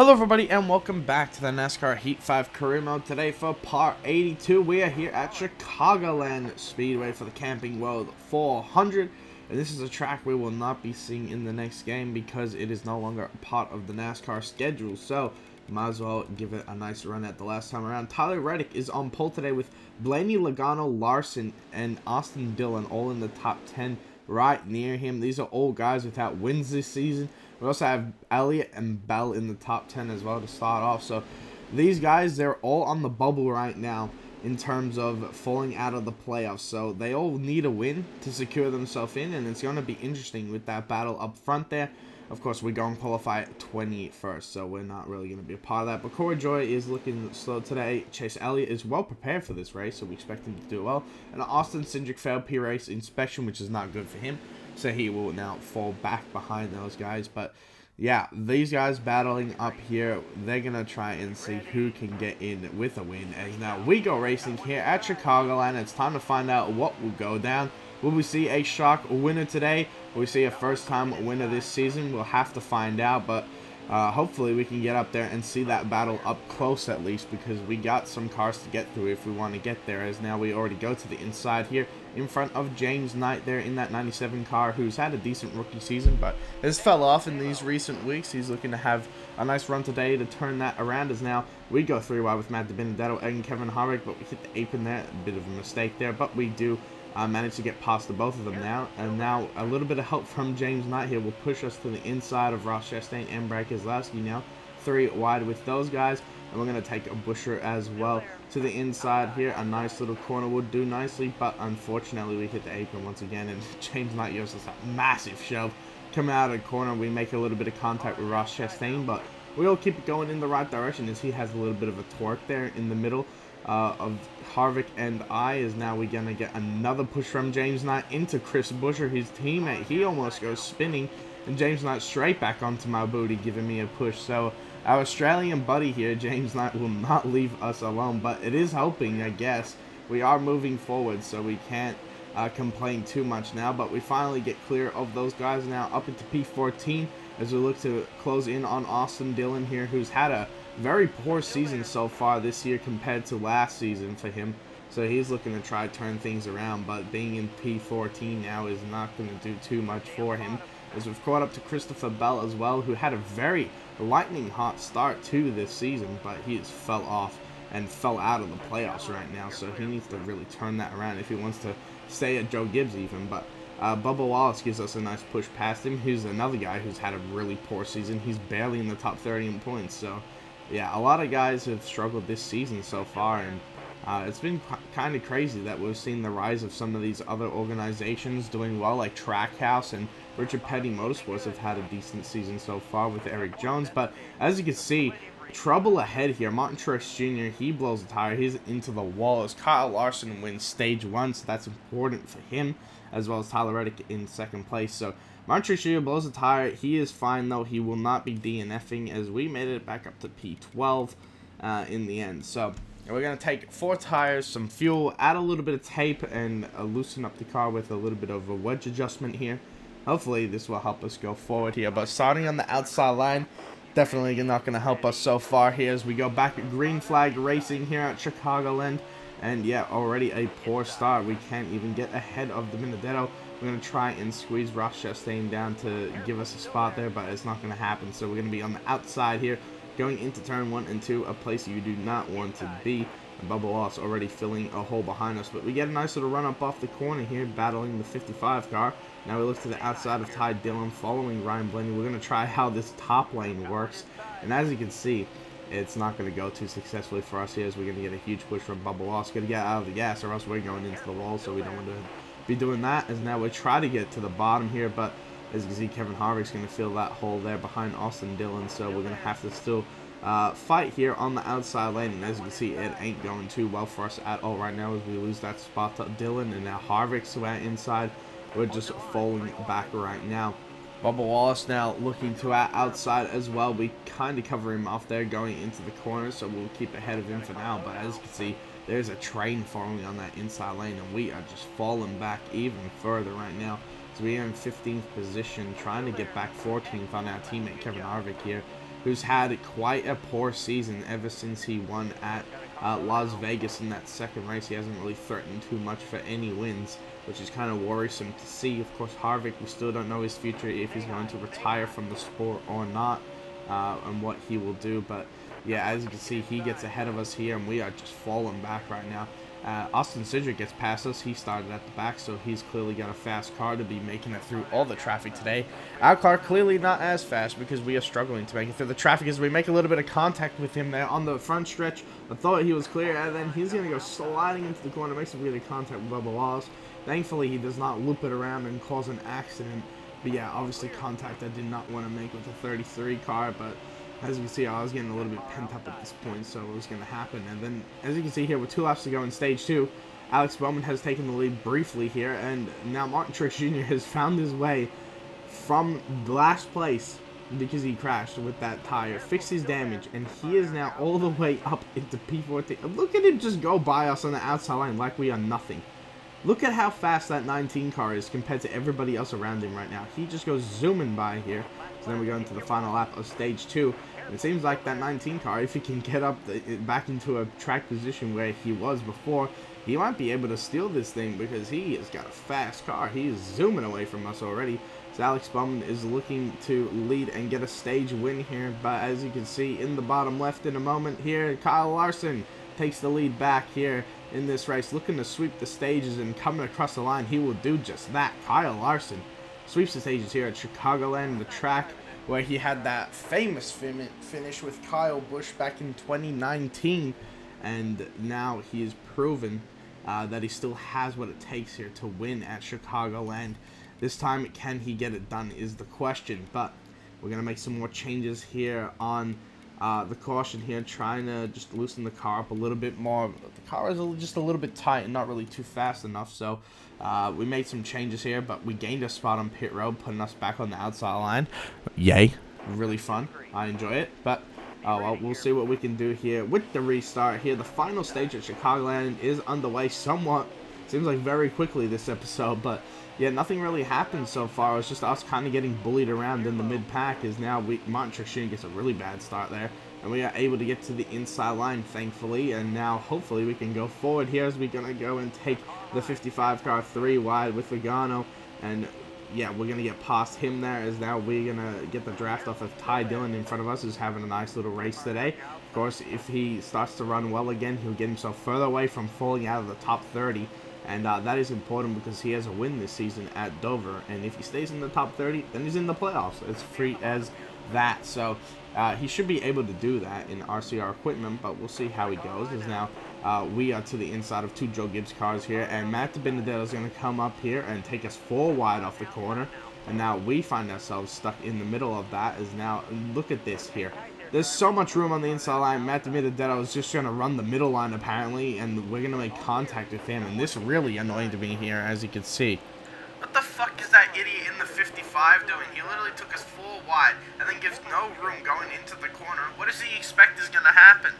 Hello everybody and welcome back to the NASCAR Heat 5 Career Mode. Today for part 82, we are here at Chicagoland Speedway for the Camping World 400. And this is a track we will not be seeing in the next game because it is no longer a part of the NASCAR schedule. So, might as well give it a nice run at the last time around. Tyler Reddick is on pole today with Blaney, Logano, Larson, and Austin Dillon all in the top 10 right near him. These are all guys without wins this season. We also have Elliott and Bell in the top 10 as well to start off. So these guys, they're all on the bubble right now in terms of falling out of the playoffs. So they all need a win to secure themselves in, and it's going to be interesting with that battle up front there. Of course, we're going to qualify 21st, so we're not really going to be a part of that. But Corey Joy is looking slow today. Chase Elliott is well prepared for this race, so we expect him to do well. And Austin Cindric failed P-Race inspection, which is not good for him. So he will now fall back behind those guys. But yeah, these guys battling up here, they're going to try and see who can get in with a win. As now we go racing here at Chicagoland. It's time to find out what will go down. Will we see a shock winner today? Will we see a first-time winner this season? We'll have to find out, but hopefully we can get up there and see that battle up close at least, because we got some cars to get through if we want to get there. As now we already go to the inside here in front of James Knight there in that 97 car, who's had a decent rookie season but has fell off in these recent weeks. He's looking to have a nice run today to turn that around, as now we go 3 wide with Matt DiBenedetto and Kevin Harvick, but we hit the apron there. A bit of a mistake there, but we do managed to get past the both of them now. And now a little bit of help from James Knight here will push us to the inside of Ross Chastain and Brad Keselowski now. 3 wide with those guys. And we're going to take a Busher as well to the inside here. A nice little corner would do nicely, but unfortunately we hit the apron once again. And James Knight gives us a massive shove. Coming out of the corner, we make a little bit of contact with Ross Chastain, but we'll keep it going in the right direction as he has a little bit of a torque there in the middle of Harvick and I. Is now we're going to get another push from James Knight into Chris Busher, his teammate. He almost goes spinning, and James Knight straight back onto my booty, giving me a push. So our Australian buddy here, James Knight, will not leave us alone, but it is helping, I guess. We are moving forward, so we can't complain too much now, but we finally get clear of those guys now up into P14 as we look to close in on Austin Dillon here, who's had a very poor season so far this year compared to last season for him. So he's looking to try to turn things around, but being in P14 now is not going to do too much for him. As we've caught up to Christopher Bell as well, who had a very lightning hot start to this season, but he has fell off and fell out of the playoffs right now. So he needs to really turn that around if he wants to stay at Joe Gibbs even. But Bubba Wallace gives us a nice push past him. He's another guy who's had a really poor season. He's barely in the top 30 in points. So yeah, a lot of guys have struggled this season so far, and it's been kind of crazy that we've seen the rise of some of these other organizations doing well, like Trackhouse and Richard Petty Motorsports have had a decent season so far with Eric Jones. But as you can see, trouble ahead here. Martin Truex Jr., he blows a tire. He's into the wall as Kyle Larson wins stage 1, so that's important for him, as well as Tyler Reddick in second place. So Martin Truex Jr. blows a tire. He is fine, though. He will not be DNFing, as we made it back up to P12 in the end. So we're going to take 4 tires, some fuel, add a little bit of tape, and loosen up the car with a little bit of a wedge adjustment here. Hopefully this will help us go forward here. But starting on the outside line, definitely not going to help us so far here as we go back at Green Flag Racing here at Chicagoland. And yeah, already a poor start. We can't even get ahead of DiBenedetto. We're going to try and squeeze Ross Chastain down to give us a spot there, but it's not going to happen. So we're going to be on the outside here, going into turn 1 and 2, a place you do not want to be. And Bubba Wallace already filling a hole behind us, but we get a nice little run up off the corner here, battling the 55 car. Now we look to the outside of Ty Dillon, following Ryan Blaney. We're going to try how this top lane works, and as you can see, it's not going to go too successfully for us here, as we're going to get a huge push from Bubba Wallace. Going to get out of the gas, or else we're going into the wall, so we don't want to be doing that. As now we try to get to the bottom here, but as you can see, Kevin Harvick's going to fill that hole there behind Austin Dillon, so we're going to have to still fight here on the outside lane. And as you can see, it ain't going too well for us at all right now, as we lose that spot to Dillon, and now Harvick's inside. We're just falling back right now. Bubba Wallace now looking to our outside as well. We kind of cover him off there going into the corner, so we'll keep ahead of him for now. But as you can see, there's a train forming on that inside lane, and we are just falling back even further right now. So we are in 15th position, trying to get back 14th on our teammate Kevin Harvick here. who's had quite a poor season ever since he won at Las Vegas in that second race. He hasn't really threatened too much for any wins, which is kind of worrisome to see. Of course, Harvick, we still don't know his future, if he's going to retire from the sport or not, and what he will do. But yeah, as you can see, he gets ahead of us here, and we are just falling back right now. Austin Cindric gets past us. He started at the back, so he's clearly got a fast car to be making it through all the traffic today. Our car clearly not as fast because we are struggling to make it through the traffic as we make a little bit of contact with him there on the front stretch. I thought he was clear, and then he's going to go sliding into the corner, make some really contact with Bubba Wallace. Thankfully, he does not loop it around and cause an accident. But yeah, obviously contact I did not want to make with the 33 car, but as you can see, I was getting a little bit pent up at this point, so it was going to happen. And then, as you can see here, with 2 laps to go in stage 2, Alex Bowman has taken the lead briefly here, and now Martin Truex Jr. has found his way from last place because he crashed with that tire, fixed his damage, and he is now all the way up into P14. Look at him just go by us on the outside line like we are nothing. Look at how fast that 19 car is compared to everybody else around him right now. He just goes zooming by here. So then we go into the final lap of stage 2. And it seems like that 19 car, if he can get up back into a track position where he was before, he might be able to steal this thing because he has got a fast car. He is zooming away from us already. So Alex Bowman is looking to lead and get a stage win here. But as you can see in the bottom left in a moment here, Kyle Larson takes the lead back here in this race, looking to sweep the stages and coming across the line. He will do just that. Kyle Larson sweeps the stages here at Chicagoland, the track where he had that famous finish with Kyle Busch back in 2019, and now he has proven that he still has what it takes here to win at Chicagoland. This time, can he get it done is the question, but we're going to make some more changes here on the caution here, trying to just loosen the car up a little bit more. The car is just a little bit tight and not really too fast enough, so we made some changes here, but we gained a spot on pit road, putting us back on the outside line. Yay. Really fun. I enjoy it, but well, we'll see what we can do here with the restart here. The final stage at Chicagoland is underway somewhat. Seems like very quickly this episode, but yeah, nothing really happened so far. It's just us kind of getting bullied around in the mid-pack. Is now Martin Truex Jr. gets a really bad start there, and we are able to get to the inside line, thankfully. And now, hopefully, we can go forward here as we're going to go and take the 55 car 3 wide with Logano. And yeah, we're going to get past him there, as now we're going to get the draft off of Ty Dillon in front of us, who's having a nice little race today. Of course, if he starts to run well again, he'll get himself further away from falling out of the top 30. And that is important because he has a win this season at Dover. And if he stays in the top 30, then he's in the playoffs. It's free as that. So he should be able to do that in RCR equipment, but we'll see how he goes. As now we are to the inside of 2 Joe Gibbs cars here. And Matt DiBenedetto is going to come up here and take us 4 wide off the corner. And now we find ourselves stuck in the middle of that. As now, look at this here. There's so much room on the inside line. Matt DiBenedetto is just going to run the middle line, apparently, and we're going to make contact with him. And this is really annoying to me here, as you can see. What the fuck is that idiot in the 55 doing? He literally took us 4 wide and then gives no room going into the corner. What does he expect is going to happen?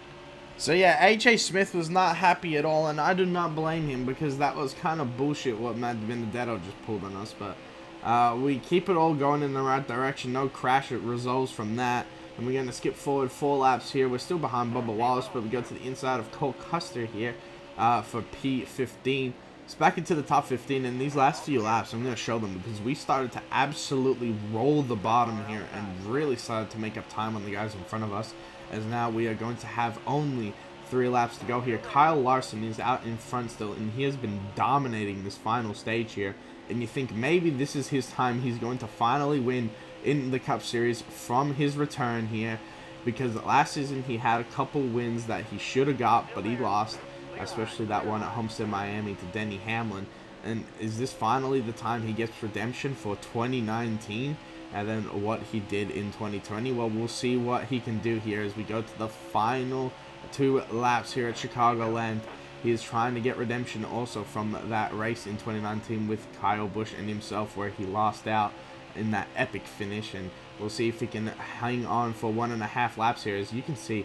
So yeah, AJ Smith was not happy at all, and I do not blame him because that was kind of bullshit what Matt DiBenedetto just pulled on us. But we keep it all going in the right direction. No crash results from that. And we're going to skip forward 4 laps here. We're still behind Bubba Wallace, but we go to the inside of Cole Custer here for P15. It's back into the top 15, and these last few laps, I'm going to show them because we started to absolutely roll the bottom here and really started to make up time on the guys in front of us, as now we are going to have only 3 laps to go here. Kyle Larson is out in front still, and he has been dominating this final stage here. And you think maybe this is his time. He's going to finally win in the Cup Series from his return here, because last season he had a couple wins that he should have got, but he lost, especially that one at Homestead, Miami to Denny Hamlin. And is this finally the time he gets redemption for 2019 and then what he did in 2020? Well, we'll see what he can do here as we go to the final 2 laps here at Chicagoland. He is trying to get redemption also from that race in 2019 with Kyle Busch and himself, where he lost out in that epic finish, and we'll see if he can hang on for 1.5 laps here. As you can see,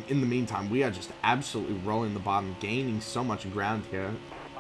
in the meantime, we are just absolutely rolling the bottom, gaining so much ground here.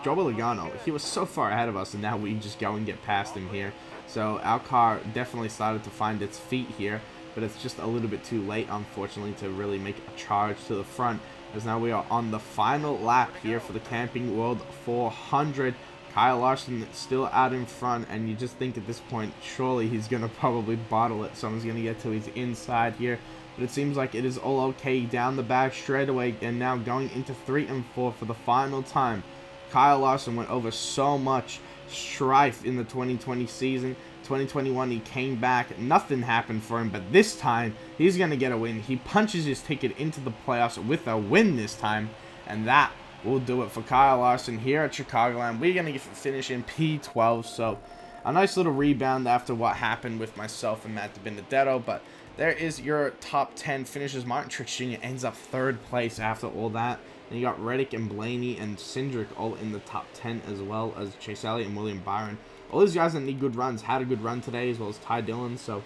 Joey Logano, he was so far ahead of us, and now we just go and get past him here. So our car definitely started to find its feet here. but it's just a little bit too late, unfortunately, to really make a charge to the front, as now we are on the final lap here for the Camping World 400. Kyle Larson still out in front, and you just think at this point, surely he's going to probably bottle it. Someone's going to get to his inside here, but it seems like it is all okay down the back straight away, and now going into 3 and 4 for the final time. Kyle Larson went over so much strife in the 2020 season. 2021, he came back, nothing happened for him, but this time, he's going to get a win. He punches his ticket into the playoffs with a win this time, and that will do it for Kyle Larson here at Chicagoland. We're going to finish in P12, so a nice little rebound after what happened with myself and Matt DiBenedetto, but there is your top 10 finishes. Martin Truex Jr. ends up 3rd place after all that. And you got Reddick and Blaney and Cindric all in the top 10, as well as Chase Elliott and William Byron. All these guys that need good runs had a good run today, as well as Ty Dillon. So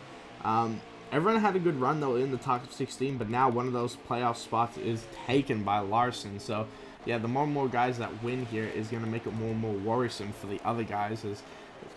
everyone had a good run, though, in the top 16, but now one of those playoff spots is taken by Larson. So yeah, the more and more guys that win here is going to make it more and more worrisome for the other guys, as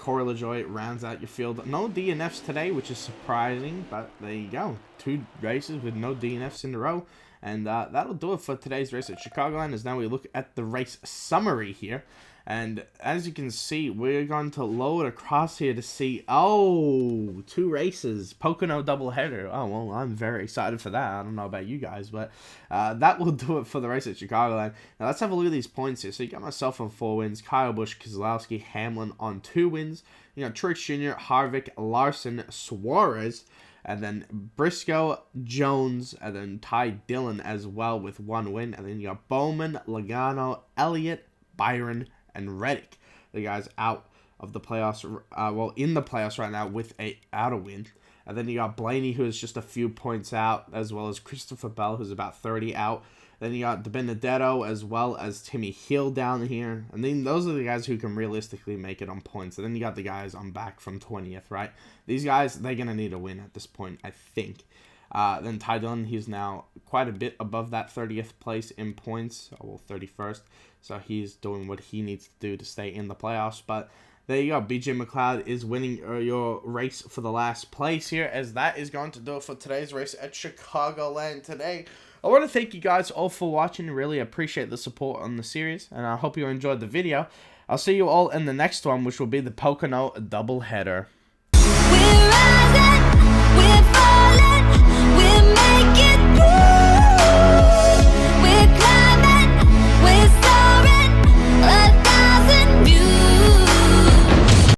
Corey LaJoie rounds out your field. No DNFs today, which is surprising, but there you go. 2 races with no DNFs in a row. And that'll do it for today's race at Chicagoland, as now we look at the race summary here. And as you can see, we're going to load across here to see, 2 races, Pocono doubleheader. Oh, well, I'm very excited for that. I don't know about you guys, but that will do it for the race at Chicagoland. Now, let's have a look at these points here. So you got myself on 4 wins, Kyle Busch, Keselowski, Hamlin on 2 wins. You got Truex Jr., Harvick, Larson, Suarez, and then Briscoe, Jones, and then Ty Dillon as well with 1 win. And then you got Bowman, Logano, Elliott, Byron, and Reddick. The guys out of the playoffs, in the playoffs right now without a win. And then you got Blaney, who is just a few points out, as well as Christopher Bell, who's about 30 out. Then you got DiBenedetto, as well as Timmy Hill down here. And then those are the guys who can realistically make it on points. And then you got the guys on back from 20th, right? These guys, they're going to need a win at this point, I think. Then Ty Dillon, he's now quite a bit above that 30th place in points. Well, 31st. So he's doing what he needs to do to stay in the playoffs. But there you go. BJ McLeod is winning your race for the last place here, as that is going to do it for today's race at Chicagoland today. I want to thank you guys all for watching. Really appreciate the support on the series, and I hope you enjoyed the video. I'll see you all in the next one, which will be the Pocono doubleheader. We're rising, we're falling, we're making moves. We're climbing, we're soaring, 1,000 views.